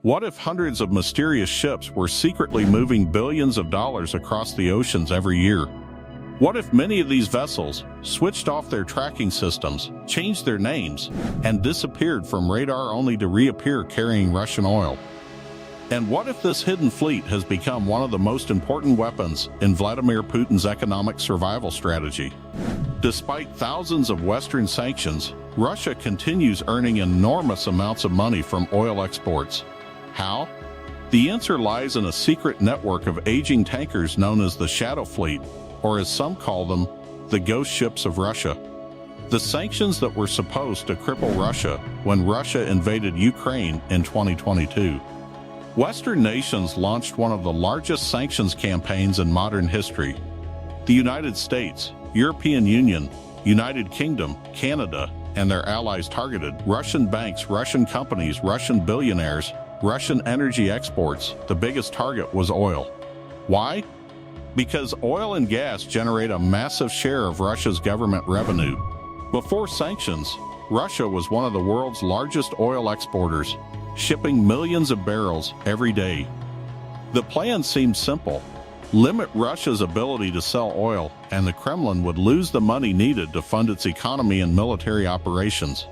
What if hundreds of mysterious ships were secretly moving billions of dollars across the oceans every year? What if many of these vessels switched off their tracking systems, changed their names, and disappeared from radar only to reappear carrying Russian oil? And what if this hidden fleet has become one of the most important weapons in Vladimir Putin's economic survival strategy? Despite thousands of Western sanctions, Russia continues earning enormous amounts of money from oil exports. How? The answer lies in a secret network of aging tankers known as the Shadow Fleet, or as some call them, the ghost ships of Russia. The sanctions that were supposed to cripple Russia when Russia invaded Ukraine in 2022. Western nations launched one of the largest sanctions campaigns in modern history. The United States, European Union, United Kingdom, Canada, and their allies targeted Russian banks, Russian companies, Russian billionaires, Russian energy exports. The biggest target was oil. Why? Because oil and gas generate a massive share of Russia's government revenue. Before sanctions, Russia was one of the world's largest oil exporters, shipping millions of barrels every day. The plan seemed simple: limit Russia's ability to sell oil, and the Kremlin would lose the money needed to fund its economy and military operations.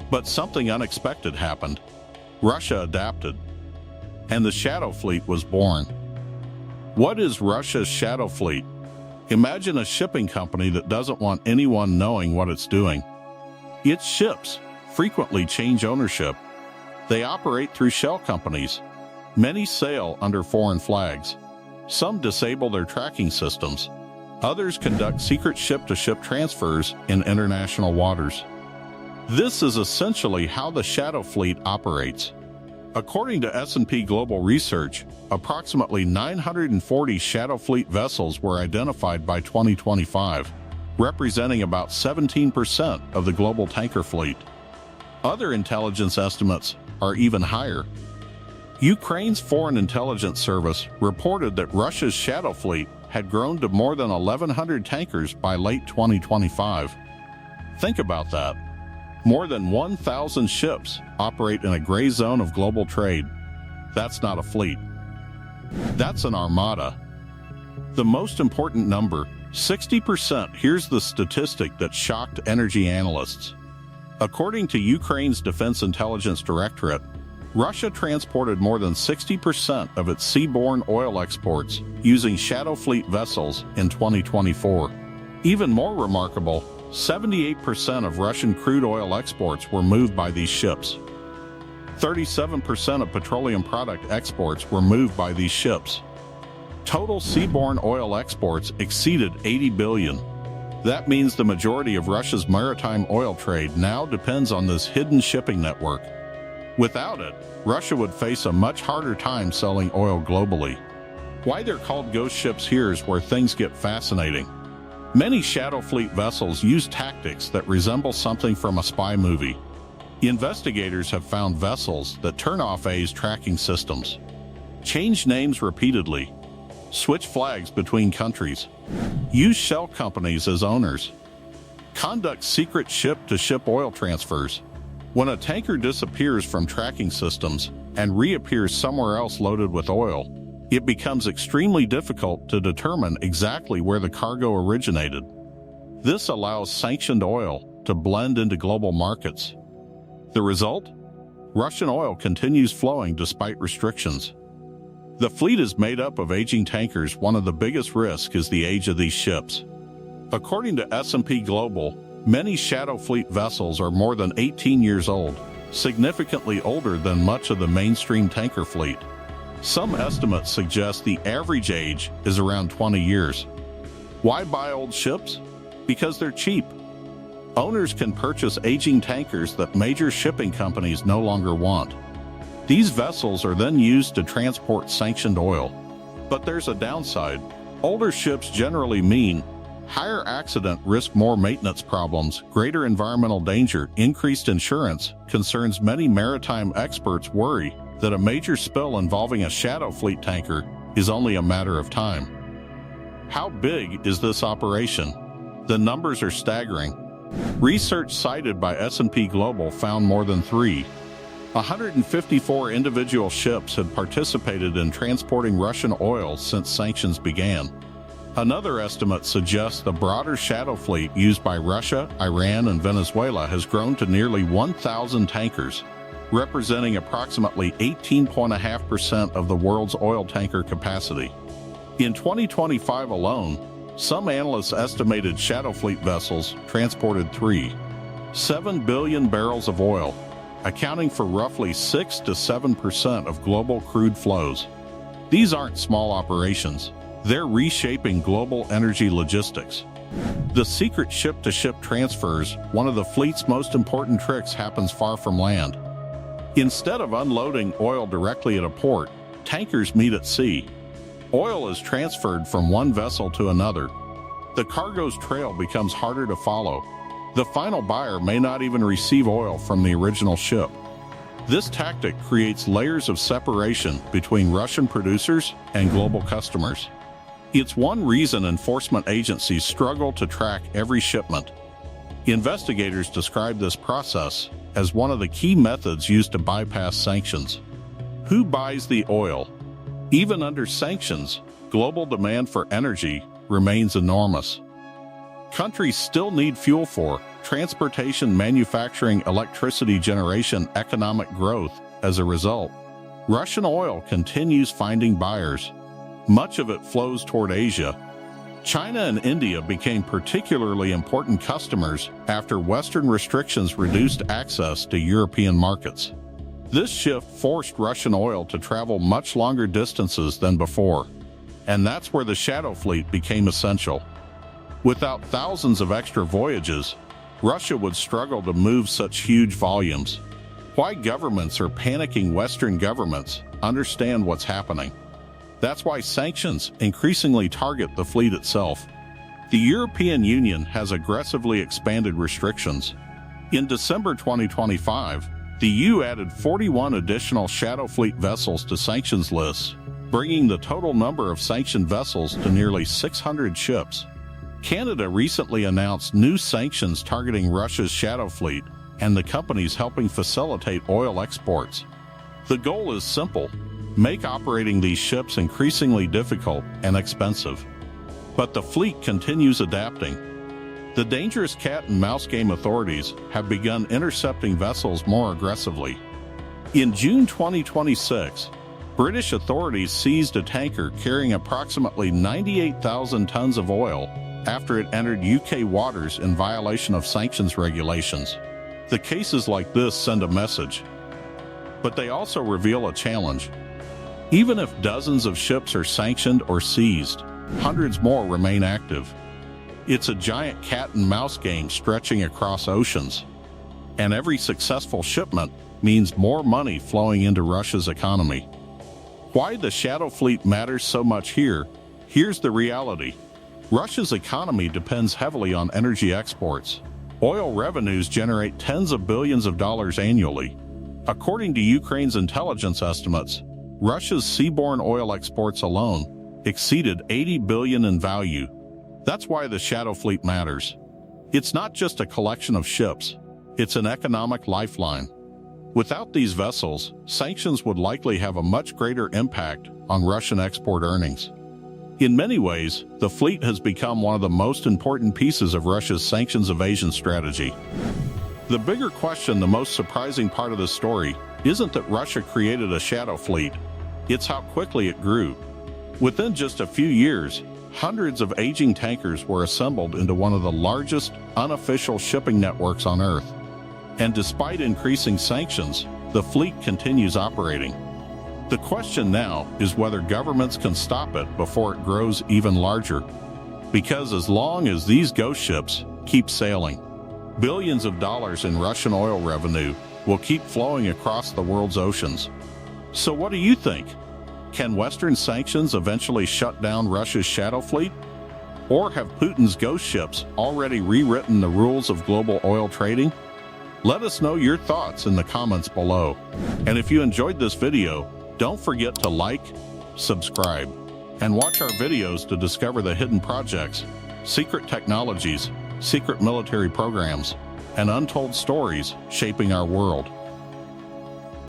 But something unexpected happened. Russia adapted, and the Shadow Fleet was born. What is Russia's Shadow Fleet? Imagine a shipping company that doesn't want anyone knowing what it's doing. Its ships frequently change ownership. They operate through shell companies. Many sail under foreign flags. Some disable their tracking systems. Others conduct secret ship-to-ship transfers in international waters. This is essentially how the Shadow Fleet operates. According to S&P Global Research, approximately 940 Shadow Fleet vessels were identified by 2025, representing about 17% of the global tanker fleet. Other intelligence estimates are even higher. Ukraine's Foreign Intelligence Service reported that Russia's Shadow Fleet had grown to more than 1,100 tankers by late 2025. Think about that. More than 1,000 ships operate in a gray zone of global trade. That's not a fleet. That's an armada. The most important number, 60%. Here's the statistic that shocked energy analysts. According to Ukraine's Defense Intelligence Directorate, Russia transported more than 60% of its seaborne oil exports using Shadow Fleet vessels in 2024. Even more remarkable, 78% of Russian crude oil exports were moved by these ships. 37% of petroleum product exports were moved by these ships. Total seaborne oil exports exceeded 80 billion. That means the majority of Russia's maritime oil trade now depends on this hidden shipping network. Without it, Russia would face a much harder time selling oil globally. Why they're called ghost ships? Here's where things get fascinating. Many Shadow Fleet vessels use tactics that resemble something from a spy movie. Investigators have found vessels that turn off AI's tracking systems, change names repeatedly, switch flags between countries, use shell companies as owners, conduct secret ship-to-ship oil transfers. When a tanker disappears from tracking systems and reappears somewhere else loaded with oil, it becomes extremely difficult to determine exactly where the cargo originated. This allows sanctioned oil to blend into global markets. The result? Russian oil continues flowing despite restrictions. The fleet is made up of aging tankers. One of the biggest risks is the age of these ships. According to S&P Global, many Shadow Fleet vessels are more than 18 years old, significantly older than much of the mainstream tanker fleet. Some estimates suggest the average age is around 20 years. Why buy old ships? Because they're cheap. Owners can purchase aging tankers that major shipping companies no longer want. These vessels are then used to transport sanctioned oil. But there's a downside. Older ships generally mean higher accident risk, more maintenance problems, greater environmental danger, increased insurance. Concerns. Many maritime experts worry that a major spill involving a Shadow Fleet tanker is only a matter of time. How big is this operation? The numbers are staggering. Research cited by S&P Global found more than 3 154 individual ships had participated in transporting Russian oil since sanctions began. Another estimate suggests the broader shadow fleet used by Russia, Iran, and Venezuela has grown to nearly 1,000 tankers, representing approximately 18.5% of the world's oil tanker capacity. In 2025 alone, some analysts estimated shadow fleet vessels transported 3.7 billion barrels of oil, accounting for roughly 6 to 7% of global crude flows. These aren't small operations. They're reshaping global energy logistics. The secret ship-to-ship transfers, one of the fleet's most important tricks, happens far from land. Instead of unloading oil directly at a port, tankers meet at sea. Oil is transferred from one vessel to another. The cargo's trail becomes harder to follow. The final buyer may not even receive oil from the original ship. This tactic creates layers of separation between Russian producers and global customers. It's one reason enforcement agencies struggle to track every shipment. Investigators describe this process as one of the key methods used to bypass sanctions. Who buys the oil? Even under sanctions, global demand for energy remains enormous. Countries still need fuel for transportation, manufacturing, electricity generation, economic growth. As a result, Russian oil continues finding buyers. Much of it flows toward Asia. China and India became particularly important customers after Western restrictions reduced access to European markets. This shift forced Russian oil to travel much longer distances than before, and that's where the shadow fleet became essential. Without thousands of extra voyages, Russia would struggle to move such huge volumes. Why governments are panicking? Western governments understand what's happening. That's why sanctions increasingly target the fleet itself. The European Union has aggressively expanded restrictions. In December 2025, the EU added 41 additional shadow fleet vessels to sanctions lists, bringing the total number of sanctioned vessels to nearly 600 ships. Canada recently announced new sanctions targeting Russia's shadow fleet and the companies helping facilitate oil exports. The goal is simple: make operating these ships increasingly difficult and expensive. But the fleet continues adapting. The dangerous cat-and-mouse game. Authorities have begun intercepting vessels more aggressively. In June 2026, British authorities seized a tanker carrying approximately 98,000 tons of oil after it entered UK waters in violation of sanctions regulations. The cases like this send a message, but they also reveal a challenge. Even if dozens of ships are sanctioned or seized, hundreds more remain active. It's a giant cat-and-mouse game stretching across oceans, and every successful shipment means more money flowing into Russia's economy. Why the shadow fleet matters so much here? Here's the reality. Russia's economy depends heavily on energy exports. Oil revenues generate tens of billions of dollars annually. According to Ukraine's intelligence estimates, Russia's seaborne oil exports alone exceeded $80 billion in value. That's why the shadow fleet matters. It's not just a collection of ships, it's an economic lifeline. Without these vessels, sanctions would likely have a much greater impact on Russian export earnings. In many ways, the fleet has become one of the most important pieces of Russia's sanctions evasion strategy. The bigger question, the most surprising part of the story, isn't that Russia created a shadow fleet, it's how quickly it grew. Within just a few years, hundreds of aging tankers were assembled into one of the largest unofficial shipping networks on Earth. And despite increasing sanctions, the fleet continues operating. The question now is whether governments can stop it before it grows even larger. Because as long as these ghost ships keep sailing, billions of dollars in Russian oil revenue will keep flowing across the world's oceans. So what do you think? Can Western sanctions eventually shut down Russia's shadow fleet? Or have Putin's ghost ships already rewritten the rules of global oil trading? Let us know your thoughts in the comments below. And if you enjoyed this video, don't forget to like, subscribe, and watch our videos to discover the hidden projects, secret technologies, secret military programs, and untold stories shaping our world.